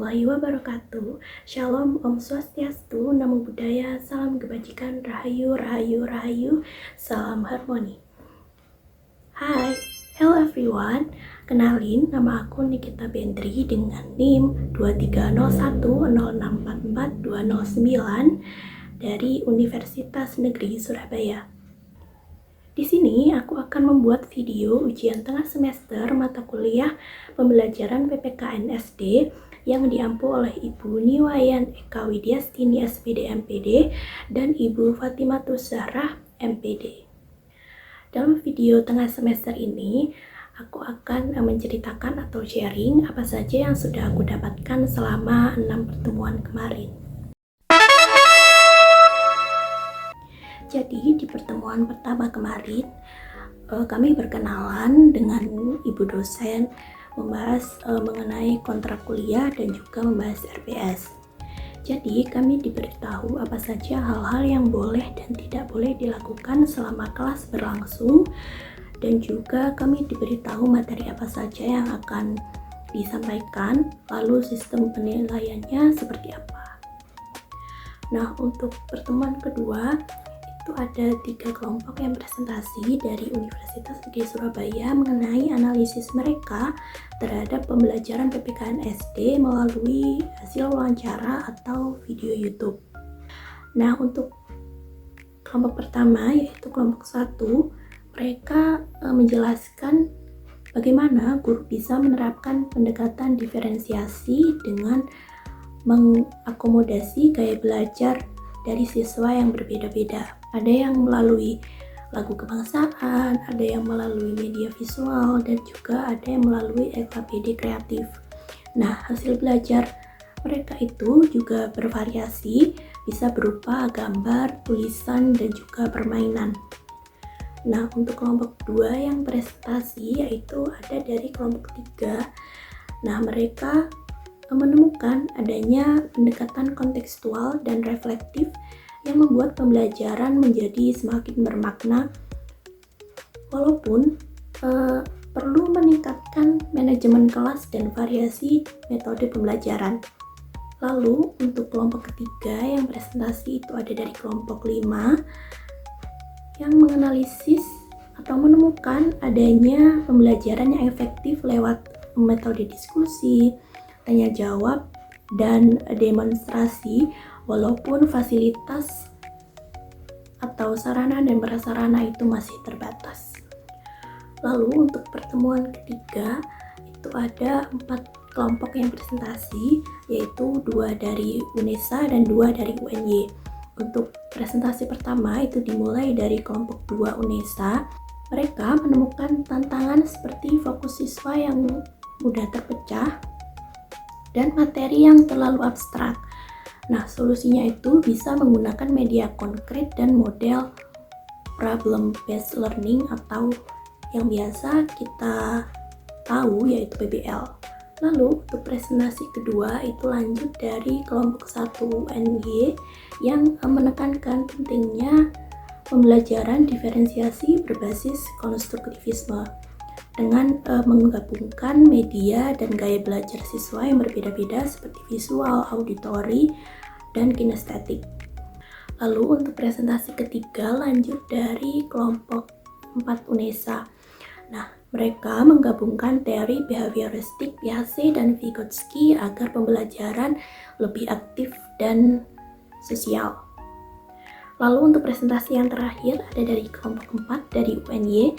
warahmatullahi wabarakatuh. Shalom, Om Swastiastu, Namo Buddhaya, salam kebajikan, Rahayu, Rahayu, Rahayu, salam harmoni. Hai, hello everyone. Kenalin, nama aku Nikita Bendri dengan NIM 2301064429 dari Universitas Negeri Surabaya. Di sini aku akan membuat video ujian tengah semester mata kuliah pembelajaran PPKN SD yang diampu oleh Ibu Niwayan Eka Widyastini SPD MPD dan Ibu Fatimatus Zahrah MPD. Dalam video tengah semester ini, aku akan menceritakan atau sharing apa saja yang sudah aku dapatkan selama 6 pertemuan kemarin. Jadi di pertemuan pertama kemarin, kami berkenalan dengan ibu dosen, membahas mengenai kontrak kuliah dan juga membahas RPS. Jadi kami diberitahu apa saja hal-hal yang boleh dan tidak boleh dilakukan selama kelas berlangsung, dan juga kami diberitahu materi apa saja yang akan disampaikan, lalu sistem penilaiannya seperti apa. Nah, untuk pertemuan kedua itu ada 3 kelompok yang presentasi dari Universitas Negeri Surabaya mengenai analisis mereka terhadap pembelajaran PPKN SD melalui hasil wawancara atau video YouTube. Nah, untuk kelompok pertama yaitu kelompok 1, mereka menjelaskan bagaimana guru bisa menerapkan pendekatan diferensiasi dengan mengakomodasi gaya belajar dari siswa yang berbeda-beda. Ada yang melalui lagu kebangsaan, ada yang melalui media visual, dan juga ada yang melalui LKPD kreatif. Nah, hasil belajar mereka itu juga bervariasi, bisa berupa gambar, tulisan, dan juga permainan. Nah, untuk kelompok 2 yang presentasi yaitu ada dari kelompok 3. Nah, mereka menemukan adanya pendekatan kontekstual dan reflektif yang membuat pembelajaran menjadi semakin bermakna, walaupun perlu meningkatkan manajemen kelas dan variasi metode pembelajaran. Lalu untuk kelompok ketiga yang presentasi itu ada dari kelompok 5 yang menganalisis atau menemukan adanya pembelajaran yang efektif lewat metode diskusi, tanya jawab, dan demonstrasi, walaupun fasilitas atau sarana dan prasarana itu masih terbatas. Lalu untuk pertemuan ketiga itu ada 4 kelompok yang presentasi, yaitu 2 dari UNESA dan 2 dari UNY. Untuk presentasi pertama itu dimulai dari kelompok 2 UNESA. Mereka menemukan tantangan seperti fokus siswa yang mudah terpecah dan materi yang terlalu abstrak. Nah, solusinya itu bisa menggunakan media konkret dan model problem based learning atau yang biasa kita tahu yaitu PBL. Lalu untuk presentasi kedua itu lanjut dari kelompok 1 UNY yang menekankan pentingnya pembelajaran diferensiasi berbasis konstruktivisme dengan menggabungkan media dan gaya belajar siswa yang berbeda-beda seperti visual, auditori, dan kinestetik. Lalu untuk presentasi ketiga lanjut dari kelompok 4 UNESA. Nah, mereka menggabungkan teori behavioristik Piaget dan Vygotsky agar pembelajaran lebih aktif dan sosial. Lalu untuk presentasi yang terakhir ada dari kelompok 4 dari UNY.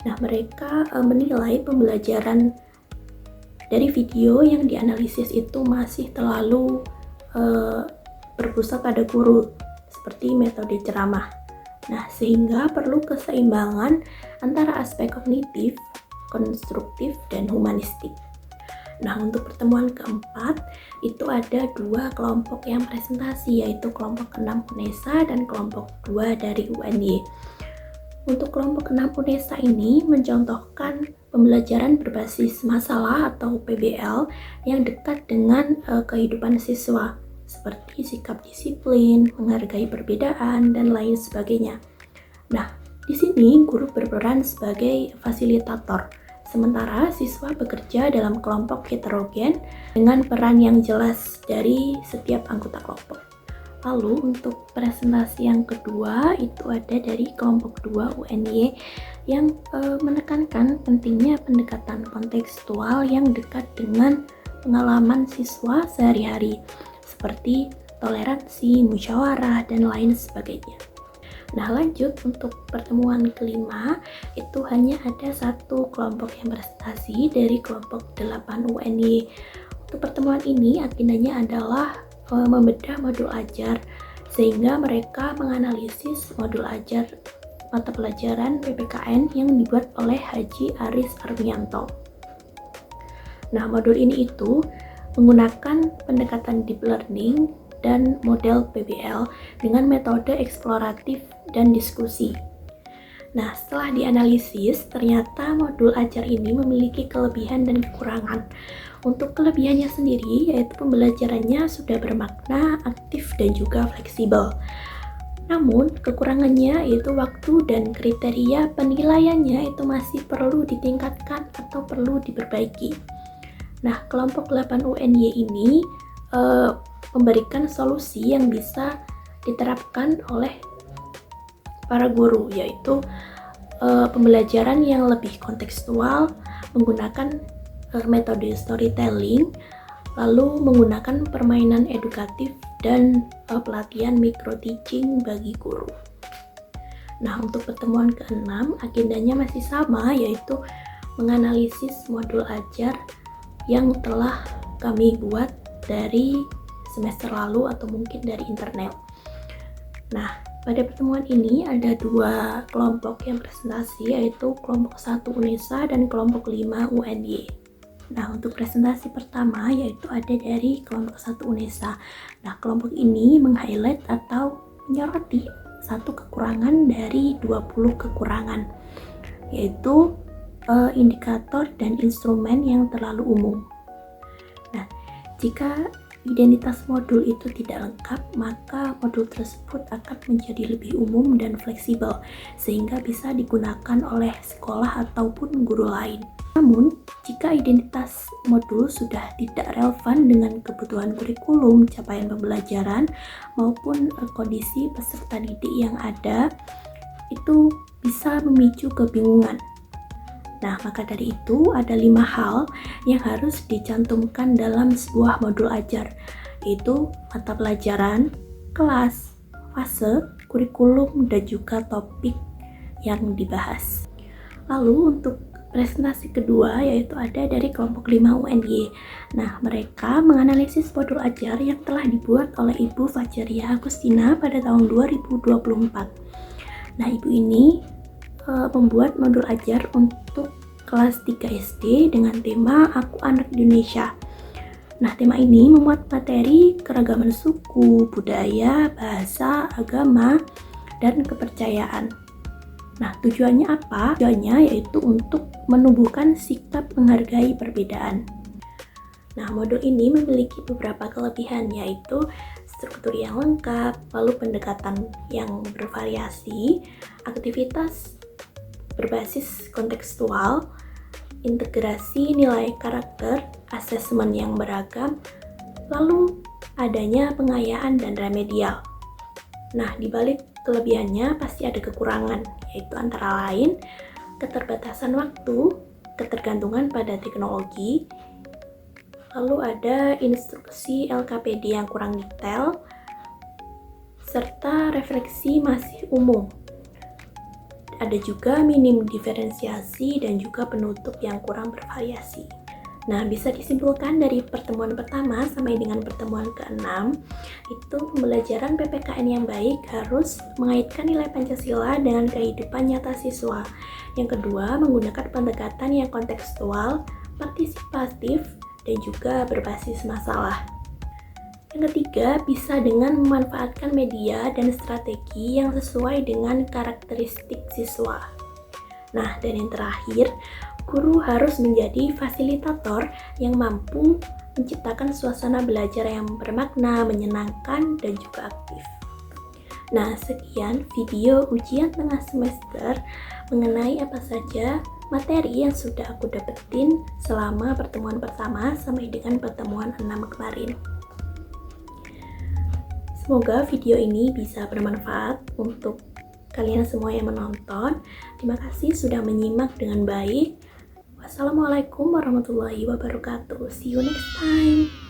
Nah, mereka menilai pembelajaran dari video yang dianalisis itu masih terlalu berpusat pada guru, seperti metode ceramah. Nah, sehingga perlu keseimbangan antara aspek kognitif, konstruktif, dan humanistik. Nah, untuk pertemuan keempat, itu ada 2 kelompok yang presentasi, yaitu kelompok 6 UNESA dan kelompok 2 dari UNY. Untuk kelompok 6 UNESA ini mencontohkan pembelajaran berbasis masalah atau PBL yang dekat dengan kehidupan siswa, seperti sikap disiplin, menghargai perbedaan, dan lain sebagainya. Nah, di sini guru berperan sebagai fasilitator, Sementara siswa bekerja dalam kelompok heterogen dengan peran yang jelas dari setiap anggota kelompok. Lalu untuk presentasi yang kedua itu ada dari kelompok 2 UNY yang menekankan pentingnya pendekatan kontekstual yang dekat dengan pengalaman siswa sehari-hari seperti toleransi, musyawarah, dan lain sebagainya. Nah, lanjut untuk pertemuan kelima, itu hanya ada satu kelompok yang presentasi dari kelompok 8 UNY. Untuk pertemuan ini agendanya adalah membedah modul ajar, sehingga mereka menganalisis modul ajar mata pelajaran PPKN yang dibuat oleh Haji Aris Armianto. Nah, modul ini itu menggunakan pendekatan deep learning dan model PBL dengan metode eksploratif dan diskusi. Nah, setelah dianalisis, ternyata modul ajar ini memiliki kelebihan dan kekurangan. Untuk kelebihannya sendiri, yaitu pembelajarannya sudah bermakna, aktif, dan juga fleksibel. Namun, kekurangannya yaitu waktu dan kriteria penilaiannya itu masih perlu ditingkatkan atau perlu diperbaiki. Nah, kelompok 8 UNY ini memberikan solusi yang bisa diterapkan oleh para guru, yaitu pembelajaran yang lebih kontekstual, menggunakan metode storytelling, lalu menggunakan permainan edukatif dan pelatihan micro teaching bagi guru. Nah, untuk pertemuan ke-6 agendanya masih sama, yaitu menganalisis modul ajar yang telah kami buat dari semester lalu atau mungkin dari internet. Nah, pada pertemuan ini ada dua kelompok yang presentasi, yaitu kelompok 1 UNESA dan kelompok 5 UNY. Nah, untuk presentasi pertama yaitu ada dari kelompok 1 UNESA. Nah, kelompok ini meng-highlight atau menyoroti satu kekurangan dari 20 kekurangan, yaitu indikator dan instrumen yang terlalu umum. Nah, jika identitas modul itu tidak lengkap, maka modul tersebut akan menjadi lebih umum dan fleksibel, sehingga bisa digunakan oleh sekolah ataupun guru lain. Namun, jika identitas modul sudah tidak relevan dengan kebutuhan kurikulum, capaian pembelajaran, maupun kondisi peserta didik yang ada, itu bisa memicu kebingungan. Nah, maka dari itu ada 5 hal yang harus dicantumkan dalam sebuah modul ajar, yaitu mata pelajaran, kelas, fase, kurikulum, dan juga topik yang dibahas. Lalu untuk presentasi kedua yaitu ada dari kelompok 5 UNY. Nah, mereka menganalisis modul ajar yang telah dibuat oleh Ibu Fajaria Agustina pada tahun 2024. Nah, Ibu ini membuat modul ajar untuk kelas 3 SD dengan tema Aku Anak Indonesia. Nah, tema ini memuat materi keragaman suku, budaya, bahasa, agama, dan kepercayaan. Nah, tujuannya apa? Tujuannya yaitu untuk menumbuhkan sikap menghargai perbedaan. Nah, modul ini memiliki beberapa kelebihan, yaitu struktur yang lengkap, lalu pendekatan yang bervariasi, aktivitas berbasis kontekstual, integrasi nilai karakter, asesmen yang beragam, lalu adanya pengayaan dan remedial. Nah, di balik kelebihannya pasti ada kekurangan, yaitu antara lain keterbatasan waktu, ketergantungan pada teknologi, lalu ada instruksi LKPD yang kurang detail, serta refleksi masih umum. Ada juga minim diferensiasi dan juga penutup yang kurang bervariasi. Nah, bisa disimpulkan dari pertemuan pertama sampai dengan pertemuan ke-6, itu pembelajaran PPKN yang baik harus mengaitkan nilai Pancasila dengan kehidupan nyata siswa. Yang kedua, menggunakan pendekatan yang kontekstual, partisipatif, dan juga berbasis masalah. Yang ketiga, bisa dengan memanfaatkan media dan strategi yang sesuai dengan karakteristik siswa. Nah, dan yang terakhir, guru harus menjadi fasilitator yang mampu menciptakan suasana belajar yang bermakna, menyenangkan, dan juga aktif. Nah, sekian video ujian tengah semester mengenai apa saja materi yang sudah aku dapetin selama pertemuan pertama sampai dengan pertemuan 6 kemarin. Semoga video ini bisa bermanfaat untuk kalian semua yang menonton. Terima kasih sudah menyimak dengan baik. Wassalamualaikum warahmatullahi wabarakatuh. See you next time.